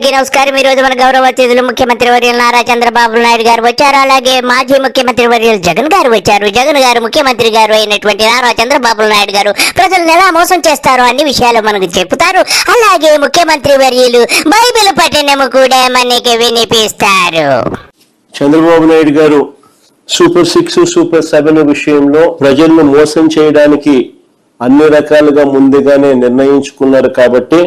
అందరికీ నమస్కారం. ఈ రోజు మన గౌరవ అతిథులు ముఖ్యమంత్రి వర్యులు నారా చంద్రబాబు నాయుడు గారు వచ్చారు. అలాగే మాజీ ముఖ్యమంత్రి వర్యులు జగన్ గారు వచ్చారు. జగన్ గారు ముఖ్యమంత్రి గారు అయినటువంటి నారా చంద్రబాబు నాయుడు గారు ప్రజలను ఎలా మోసం చేస్తారో అన్ని విషయాలు మనకు చెప్తారు. అలాగే ముఖ్యమంత్రి వర్యులు బైబిల్ పఠనము కూడా మనకి వినిపిస్తారు. చంద్రబాబు నాయుడు గారు సూపర్ 6 సూపర్ 7 విషయంలో ప్రజలను మోసం చేయడానికి అన్ని రకాలుగా ముందుగానే నిర్ణయించుకున్నారు కాబట్టి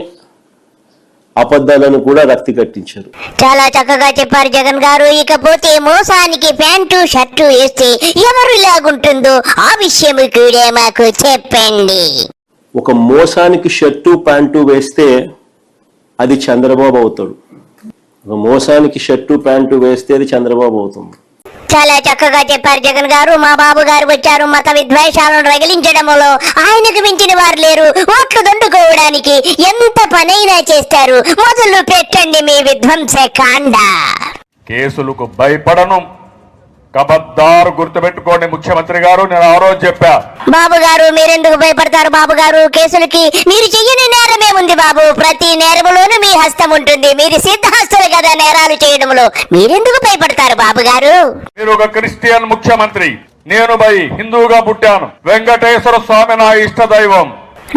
అబద్ధాలను కూడా రక్తి కట్టించారు. చాలా చక్కగా చెప్పారు జగన్ గారు. ఇకపోతే మోసానికి ప్యాంటు షర్టు వేస్తే ఎవరు ఇలాగుంటుందో ఆ విషయం కూడా మాకు చెప్పండి. ఒక మోసానికి షర్టు ప్యాంటు వేస్తే అది చంద్రబాబు అవుతాడు. ఒక మోసానికి షర్టు ప్యాంటు వేస్తే అది చంద్రబాబు అవుతుంది. చాలా చక్కగా చెప్పారు జగన్ గారు. మా బాబు గారు వచ్చారు. మత విద్వేషాలను రగిలించడంలో ఆయనకు మించిన వారు లేరు. ఓట్లు దండుకోవడానికి ఎంత పనైనా చేస్తారు. మొదలు పెట్టండి మీ విధ్వంసకాండ. కేసులకు భయపడను. కబద్దారు గుర్తుపెట్టుకోండి ముఖ్యమంత్రి గారు, నేను ఆ రోజు చెప్పా. బాబు గారు మీరెందుకు భయపడతారు బాబు గారు? కేసులకి మీరు చెయ్యని నేరమే ఉంది బాబు. ప్రతి నేరములోనూ మీ హస్తం ఉంటుంది. మీరు సిద్ధహస్తులు కదా నేరాలు చేయడంలో. మీరెందుకు భయపడతారు బాబు గారు? మీరు ఒక క్రిస్టియన్ ముఖ్యమంత్రి, నేను హిందువుగా పుట్టాను. వెంకటేశ్వర స్వామి నా ఇష్ట దైవం.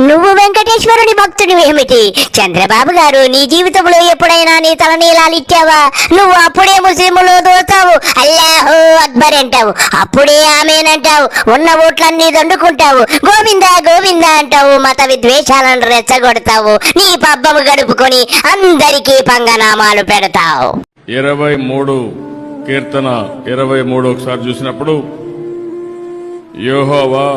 నువ్వు వెంకటేశ్వరుని భక్తుడు ఏమిటి? చంద్రబాబు గారు నీ జీవితంలో ఎప్పుడైనా నీ తలనీలాలు ఇచ్చావా? నువ్వు అప్పుడే ముస్లింలు దోస్తావు, అల్లాహు అక్బర్ అంటావు, అప్పుడే ఆమెనంటావు, ఉన్న ఓట్లన్నీ దండుకుంటావు, గోవిందా గోవిందా అంటావు, మత విద్వేషాలను రెచ్చగొడతావు, నీ పబ్బము గడుపుకొని అందరికీ పంగనామాలు పెడతావు. 23 కీర్తన 23 ఒకసారి చూసినప్పుడు యెహోవా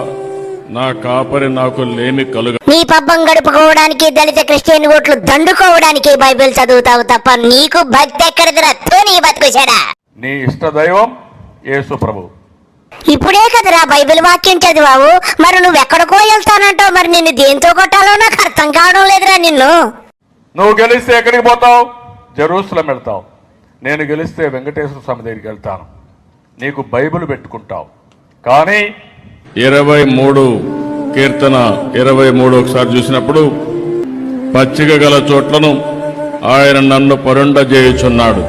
నా కాపరి నాకు లేమి కలుగ. నీ పబ్బం గడుపుకోవడానికి దళిత క్రిస్టియన్ ఓట్లు దండుకోవడానికి బైబిల్ చదువుతావు తప్ప నీకు భక్తి ఎక్కడిదిరా? నీ బతుకుశాడా? నీ ఇష్ట దైవం యేసు ప్రభు. ఇప్పుడే కదరా బైబిల్ వాక్యం చదివావు. మరి నువ్వు ఎక్కడికో వెళ్తానంటావు. మరి నిన్ను దేంతో కొట్టాలో నాకు అర్థం కావడం లేదురా. నువ్వు గెలిస్తే ఎక్కడికి పోతావు? జెరూసలేం వెళ్తావు. నేను గెలిస్తే వెంకటేశ్వర స్వామి దగ్గరికి వెళ్తాను. నీకు బైబిల్ పెట్టుకుంటావు. కానీ 23 కీర్తన 23 ఒకసారి చూసినప్పుడు పచ్చిక గల చోట్లను ఆయన నన్ను పరుండజేయుచున్నాడు.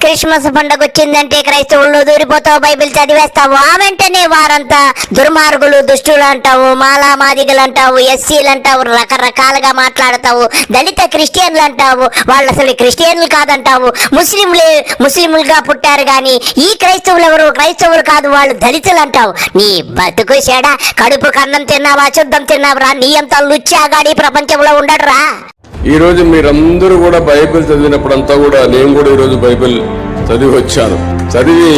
క్రిస్మస్ పండుగ వచ్చిందంటే క్రైస్తవుల్లో దూరిపోతావు, బైబిల్ చదివేస్తావు. ఆ వెంటనే వారంతా దుర్మార్గులు, దుష్టులు అంటావు, మాలామాదిగలు అంటావు, ఎస్సీలు అంటావు, రకరకాలుగా మాట్లాడతావు. దళిత క్రిస్టియన్లు అంటావు, వాళ్ళు అసలు క్రిస్టియన్లు కాదంటావు. ముస్లింలుగా పుట్టారు కానీ ఈ క్రైస్తవులు ఎవరు క్రైస్తవులు కాదు, వాళ్ళు దళితులు అంటావు. నీ బతుకు చెడ. కడుపు కన్నం తిన్నావా, శుద్ధం తిన్నావరా? నీ అంత లుచ్చాగాడి ప్రపంచంలో ఉండడురా. ఈ రోజు మీరందరూ కూడా బైబిల్ చదివినప్పుడంతా కూడా నేను కూడా ఈరోజు బైబిల్ చదివి వచ్చాను. చదివి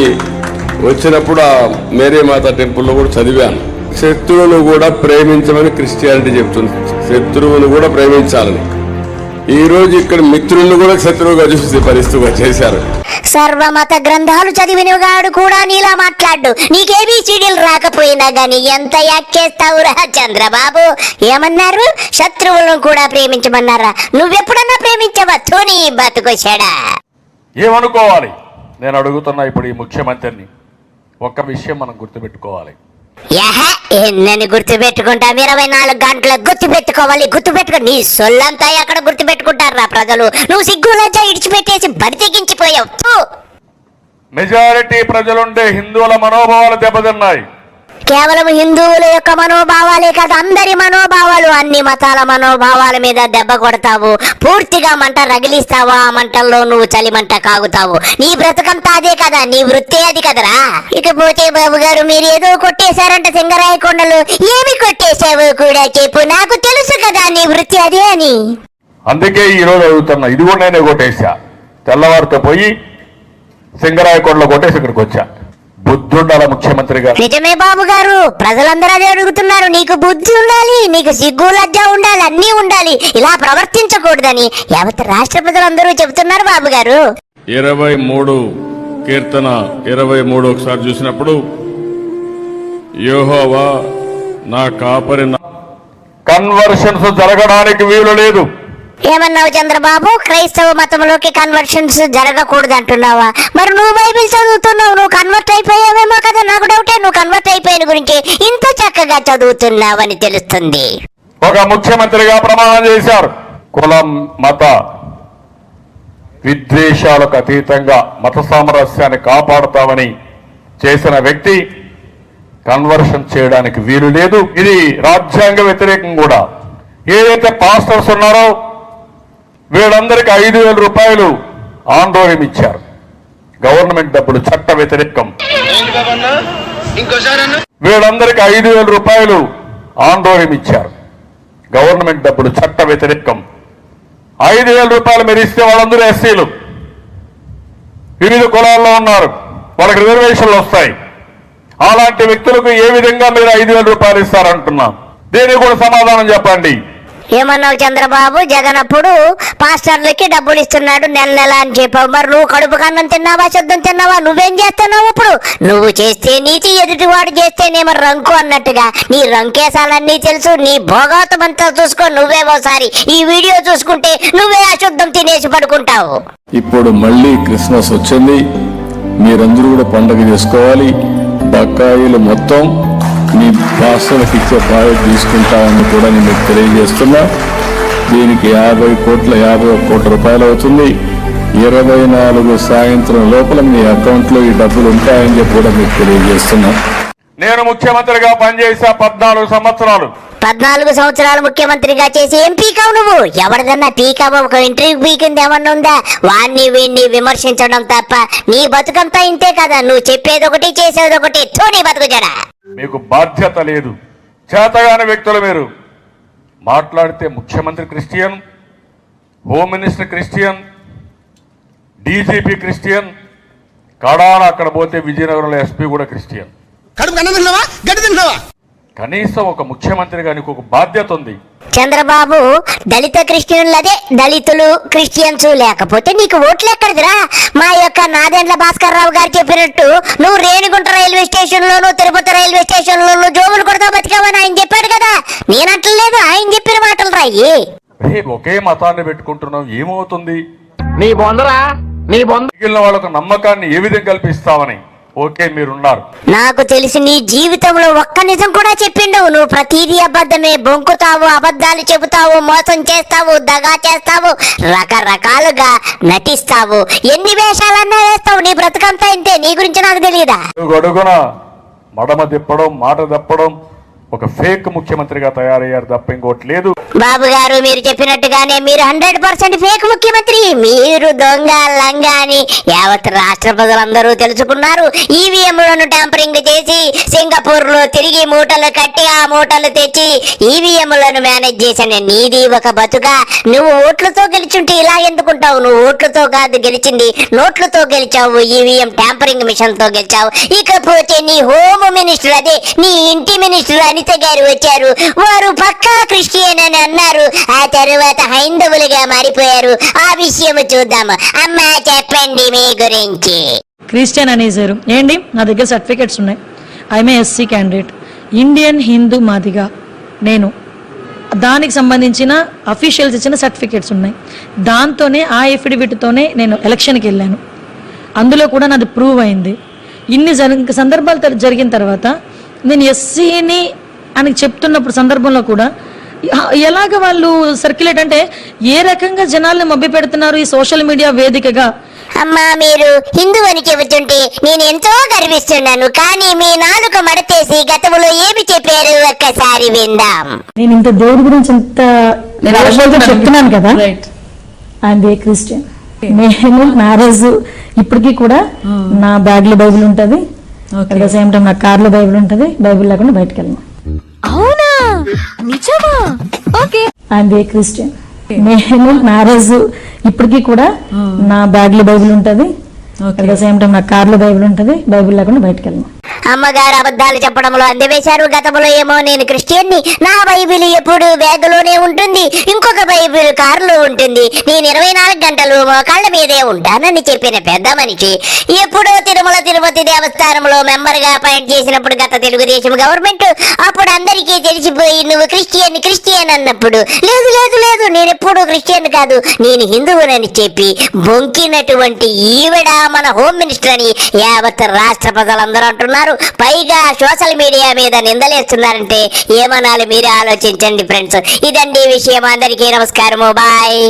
వచ్చినప్పుడు ఆ మేరీ మాత టెంపుల్లో కూడా చదివాను. శత్రువును కూడా ప్రేమించమని క్రిస్టియానిటీ చెప్తుంది. శత్రువును కూడా ప్రేమించాలని. ఈ రోజు ఇక్కడ మిత్రులను కూడా శత్రువుగా చూసే పరిస్థితిగా చేశారు. సర్వమత గ్రంథాలు చదివినగాడు కూడా నీలా మాట్లాడు. నీకేబీసీడీలు రాకపోయినా గాని ఎంత యాక్ట్ చేస్తావురా చంద్రబాబు? ఏమన్నారు? శత్రువులను కూడా ప్రేమించమన్నారా? నువ్వెప్పుడన్నా ప్రేమించవా? తోని బతుకొచ్చాడా? ఏమనుకోవాలి? నేను అడుగుతున్నా ఇప్పుడు ఈ ముఖ్యమంత్రిని. ఒక్క విషయం మనం గుర్తుపెట్టుకోవాలి. ఎన్నని గుర్తుపెట్టుకుంటా? 24 గంటలకు గుర్తుపెట్టుకో. నీ సొల్లంతా ఎక్కడ గుర్తుపెట్టుకుంటారా ప్రజలు? నువ్వు సిగ్గులతో ఇడిచిపెట్టేసి బడి తెగించిపోయావు. మెజారిటీ ప్రజలుండే హిందువుల మనోభావాలు దెబ్బతిన్నాయి. కేవలం హిందువుల యొక్క మనోభావాలే కాదు, అందరి మనోభావాలు, అన్ని మతాల మనోభావాల మీద దెబ్బ కొడతావు. పూర్తిగా మంట రగిలిస్తావు. ఆ మంటల్లో నువ్వు చలిమంట కాగుతావు. నీ బ్రతకంతా అదే కదా, నీ వృత్తే అది కదరా. ఇకపోతే బాబు గారు మీరు ఏదో కొట్టేశారంట సింగరాయ కొండలు. ఏమి కొట్టేశావు కూడా చెప్పు. నాకు తెలుసు కదా నీ వృత్తి అదే అని. అందుకే ఈ రోజు అడుగుతున్నా. ఇది కూడా నేనే కొట్టేశా. తెల్లవారితో పోయి సింగరాయ కొండలో కొట్టేసి ఇక్కడికి వచ్చా. బుద్ధుండాల ముఖ్యమంత్రి గారు. నిజమే బాబు గారు, ప్రజలందరూ అదే అడుగుతున్నారు. నీకు బుద్ధి ఉండాలి, నీకు సిగ్గు లజ్జ ఉండాలి, అన్నీ ఉండాలి. ఇలా ప్రవర్తించకూడదని యావత్ రాష్ట్ర ప్రజలందరూ చెబుతున్నారు బాబు గారు. 23 కీర్తన 23 ఒకసారి చూసినప్పుడు యెహోవా నా కాపరి. కన్వర్షన్స్ జరగడానికి వీలు లేదు. ఏమన్నావు చంద్రబాబు? క్రైస్తవ మతంలోకి కన్వర్షన్స్ జరగకూడదు అంటున్నావా? మరి నువ్వు బైబిల్ చదువుతున్నావు, నువ్వు కన్వర్ట్ అయిపోయావేమో కదా. నాకు డౌటే నువ్వు కన్వర్ట్ అయిపోయిన గురించి ఇంత చక్కగా చదువుతున్నావని తెలుస్తుంది. ఒక ముఖ్యమంత్రిగా ప్రమాణం చేశారు. కులం, మత విద్వేషాలకు అతీతంగా మత సామరస్యాన్ని కాపాడుతామని చేసిన వ్యక్తి కన్వర్షన్ చేయడానికి వీలు లేదు. ఇది రాజ్యాంగ వ్యతిరేకం కూడా. ఏదైతే పాస్టర్స్ ఉన్నారో వీళ్ళందరికీ 5,000 రూపాయలు ఆందోళన ఇచ్చారు. గవర్నమెంట్ డబ్బులు చట్ట వ్యతిరేకం. వీళ్ళందరికీ 5,000 రూపాయలు ఆందోళన ఇచ్చారు. గవర్నమెంట్ డబ్బులు చట్ట వ్యతిరేకం. 5,000 రూపాయలు మీరు ఇస్తే వాళ్ళందరూ ఎస్సీలు, వివిధ కులాల్లో ఉన్నారు, వాళ్ళకి రిజర్వేషన్లు వస్తాయి. అలాంటి వ్యక్తులకు ఏ విధంగా మీరు 5,000 రూపాయలు ఇస్తారంటున్నాం? దీనికి కూడా సమాధానం చెప్పండి. ఏమన్నావు చంద్రబాబు? జగన్ అప్పుడు పాస్టర్లకి డబ్బులు ఇస్తున్నాడు నెల నెల అని చెప్పావు. మరి నువ్వు కడుపు కన్నం తిన్నావా, శుద్ధం తిన్నావా? నువ్వేం చేస్తున్నావు ఇప్పుడు? నువ్వు చేస్తే నీతి, ఎదుటివాడు చేస్తేనేమో రంకు అన్నట్టుగా నీ రంకేశాలన్నీ తెలుసు. నీ భోగాతం అంతా చూసుకో. నువ్వే ఒకసారి ఈ వీడియో చూసుకుంటే నువ్వే అశుద్ధం తినేసి పడుకుంటావు. ఇప్పుడు మళ్ళీ క్రిస్మస్ వచ్చింది, మీరందరూ కూడా పండుగ చేసుకోవాలి. బకాయిలు మొత్తం మీ పాస్టర్లకు ఇచ్చే బాధ్యత తీసుకుంటామని కూడా నేను మీకు తెలియజేస్తున్నా. దీనికి 50 కోట్ల రూపాయలు అవుతుంది. 24 సాయంత్రం లోపల మీ అకౌంట్లో ఈ డబ్బులు ఉంటాయని చెప్పి కూడా మీకు తెలియజేస్తున్నా. నేను ముఖ్యమంత్రిగా పనిచేసా 14 సంవత్సరాలు. 14 సంవత్సరాలు ముఖ్యమంత్రిగా చేసి ఏం పీకావు నువ్వు? ఎవరిదన్నా పీకావు? ఒక ఇంటర్వ్యూ పీకింది ఏమన్నా ఉందా? వాణ్ణి వీణ్ణి విమర్శించడం తప్ప నీ బతుకంతా ఇంతే కదా. నువ్వు చెప్పేది ఒకటి, చేసేది ఒకటి. నీ బతుకు జడ. మీకు బాధ్యత లేదు. చేతగాని వ్యక్తులు మీరు. మాట్లాడితే ముఖ్యమంత్రి Christian, home minister Christian, DGP Christian, కడాన అక్కడ పోతే విజయనగరంలో ఎస్పీ కూడా క్రిస్టియన్. కనీసం ఒక ముఖ్యమంత్రిగా నీకు ఒక బాధ్యత ఉంది. చంద్రబాబు, దళిత క్రిస్టియన్లు, అదే దళితులు క్రిస్టియన్స్ లేకపోతే నీకు ఓట్లు ఎక్కడిదిరా? మా యొక్క నాదెండ్ల భాస్కర్ రావు గారు చెప్పినట్టు నువ్వు రేణిగుంట రైల్వే స్టేషన్ లోను, తిరుపతి రైల్వే స్టేషన్ లోను జోబులు కొడతా బతికావని ఆయన చెప్పాడు కదా. నేనట్లేదు, ఆయన చెప్పిన మాటలు రాయి. ఒకే మతాన్ని పెట్టుకుంటున్నావు, ఏమవుతుంది? నీ బొందరా, నీ బొంద. మిగిలిన వాళ్ళకు నమ్మకాన్ని ఏ విధంగా కల్పిస్తావని. ఓకే, మీరున్నారు. నాకు తెలిసి నీ జీవితంలో ఒక్క నిజం కూడా చెప్పిండవు. నువ్వు ప్రతిదీ అబద్ధమే. బొంకుతావు, అబద్ధాలు చెబుతావు, మోసం చేస్తావు, దగా చేస్తావు, రకరకాలుగా నటిస్తావు, ఎన్ని వేషాలన్నా వేస్తావు. నీ బ్రతుకంతా ఇంతే. నీ గురించి నాకు తెలియదా? అడుగున మడమ తిప్పడం, మాట తప్పడం, ఒక ఫేక్ ముఖ్యమంత్రిగా తయారయ్యారు తప్ప ఇంకోటి లేదు. బాబు గారు, మీరు చెప్పినట్టుగానే మీరు 100% ఫేక్ ముఖ్యమంత్రి. మీరు దొంగ లంగా అని యావత్ రాష్ట్ర ప్రజలందరూ తెలుసుకున్నారు. ఈవీఎంలను ట్యాంపరింగ్ చేసి సింగపూర్ లో తిరిగి మూటలు కట్టి ఆ మూటలు తెచ్చి ఈవీఎంలను మేనేజ్ చేసిన నీది ఒక బతుగా. నువ్వు ఓట్లతో గెలిచుంటే ఇలా ఎందుకుంటావు? నువ్వు ఓట్లతో కాదు గెలిచింది, నోట్లతో గెలిచావు. ఈవీఎం ట్యాంపరింగ్ మిషన్ తో గెలిచావు. ఇకపోతే నీ హోమ్ మినిస్టర్, అదే నీ ఇంటి మినిస్టర్ అనిత గారు వచ్చారు. వారు పక్కా క్రిస్టియన్ అని అన్నారు. ఆ తరువాత హైందవులుగా మారిపోయారు. ఆ విషయం చూద్దాము. అమ్మా, చెప్పండి మీ గురించి. క్రిస్టియన్ అనేసారు ఏంటి? నా దగ్గర సర్టిఫికెట్స్ ఉన్నాయి. I'm SC candidate, Indian Hindu Madiga. నేను దానికి సంబంధించిన అఫీషియల్స్ ఇచ్చిన సర్టిఫికెట్స్ ఉన్నాయి. దాంతోనే ఆ ఎఫిడవిట్తోనే నేను ఎలక్షన్కి వెళ్ళాను. అందులో కూడా నాది ప్రూవ్ అయింది. ఇన్ని సందర్భాలు జరిగిన తర్వాత నేను ఎస్సీని అని చెప్తున్నప్పుడు సందర్భంలో కూడా ఎలాగ వాళ్ళు సర్క్యులేట్, అంటే ఏ రకంగా జనాల్ని మభ్య పెడుతున్నారు ఈ సోషల్ మీడియా వేదికగా. అమ్మా, మీరు హిందూ అని చెబుతుంటే నేను ఎంతో గర్విస్తున్నాను. కానీ మీ నాలుక మడతేసి గతంలో ఏమి చెప్పారు ఒక్కసారి విందాం. నేను ఇంత దేవుడి గురించి ఇంత చెప్తున్నాను కదా. I'm a Christian. నేను మ్యారేజ్ ఇప్పటికీ కూడా నా బ్యాగ్ లో బైబిల్ ఉంటది, అట్ ద సేమ్ టైం నా కార్ లో బైబిల్ ఉంటది. బైబిల్ లేకుండా బయటకు వెళ్ళను. అవునా? నిజమా? ఓకే. I'm a Christian. నేను మ్యారేజ్ ఇప్పటికీ కూడా నా బ్యాగ్ లో బైబిల్ ఉంటది, అట్ ద సేమ్ టైం నా కార్ లో బైబిల్ ఉంటది. బైబిల్ లేకుండా బయటకు వెళ్ళను. అమ్మగారు అబద్ధాలు చెప్పడంలో అందవేశారు. గతంలో ఏమో నేను క్రిస్టియన్ని, నా బైబిల్ ఎప్పుడు బ్యాగులోనే ఉంటుంది, ఇంకొక బైబిల్ కారులో ఉంటుంది, నేను 24 గంటలు మోకాళ్ళ మీదే ఉంటానని చెప్పిన పెద్ద మనిషి ఎప్పుడో తిరుమల తిరుపతి దేవస్థానంలో మెంబర్ గా అపాయింట్ చేసినప్పుడు గత తెలుగుదేశం గవర్నమెంట్, అప్పుడు అందరికీ తెలిసిపోయి నువ్వు క్రిస్టియన్ అన్నప్పుడు లేదు లేదు లేదు నేను ఎప్పుడు క్రిస్టియన్ కాదు, నేను హిందువునని చెప్పి బొంకినటువంటి ఈవిడ మన హోమ్ మినిస్టర్ అని యావత్ రాష్ట్ర ప్రజలందరూ అంటున్నారు. పైగా సోషల్ మీడియా మీద నిందలేస్తున్నారంటే ఏమనాలి మీరే ఆలోచించండి ఫ్రెండ్స్. ఇదండి విషయం. అందరికీ నమస్కారము. బాయ్.